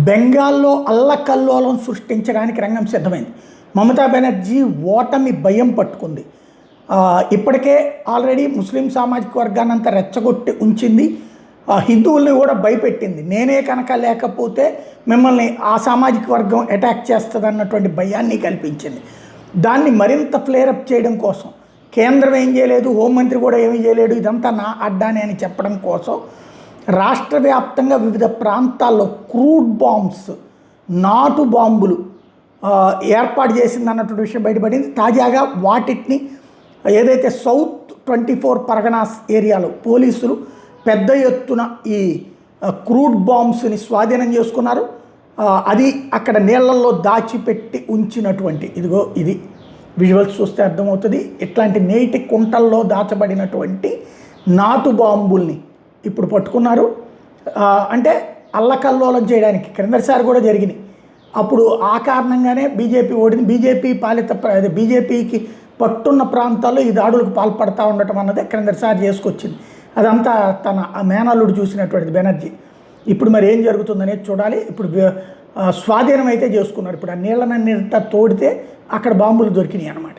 బెంగాల్లో అల్లకల్లోలం సృష్టించడానికి రంగం సిద్ధమైంది. మమతా బెనర్జీ ఓటమి భయం పట్టుకుంది. ఇప్పటికే ఆల్రెడీ ముస్లిం సామాజిక వర్గాన్ని అంతా రెచ్చగొట్టి ఉంచింది. హిందువుల్ని కూడా భయపెట్టింది. నేనే కనుక లేకపోతే మిమ్మల్ని ఆ సామాజిక వర్గం అటాక్ చేస్తుంది అన్నటువంటి భయాన్ని కల్పించింది. దాన్ని మరింత ఫ్లేరప్ చేయడం కోసం కేంద్రం ఏం చేయలేదు, హోంమంత్రి కూడా ఏమీ చేయలేడు, ఇదంతా నా అడ్డానే అని చెప్పడం కోసం రాష్ట్ర వ్యాప్తంగా వివిధ ప్రాంతాల్లో క్రూడ్ బాంబ్స్, నాటు బాంబులు ఏర్పాటు చేసింది అన్నటువంటి విషయం బయటపడింది. తాజాగా వాటిని ఏదైతే సౌత్ 24 పరగనాస్ ఏరియాలో పోలీసులు పెద్ద ఎత్తున ఈ క్రూడ్ బాంబ్స్ని స్వాధీనం చేసుకున్నారు. అది అక్కడ నీళ్లలో దాచిపెట్టి ఉంచినటువంటి, ఇదిగో ఇది విజువల్స్ చూస్తే అర్థమవుతుంది. ఇట్లాంటి నేటి కుంటల్లో దాచబడినటువంటి నాటు బాంబుల్ని ఇప్పుడు పట్టుకున్నారు. అంటే అల్లకల్లోలం చేయడానికి క్రిందసారి కూడా జరిగినాయి. అప్పుడు ఆ కారణంగానే బీజేపీ ఓడింది. బీజేపీకి పట్టున్న ప్రాంతాల్లో ఈ దాడులకు పాల్పడతా ఉండటం అన్నదే క్రిందసారి చేసుకొచ్చింది. అదంతా తన మేనల్లుడు చూసినటువంటిది బెనర్జీ. ఇప్పుడు మరి ఏం జరుగుతుందనేది చూడాలి. ఇప్పుడు స్వాధీనం అయితే చేసుకున్నారు. ఇప్పుడు ఆ నీళ్ళనన్నింటా తోడితే అక్కడ బాంబులు దొరికినాయి అన్నమాట.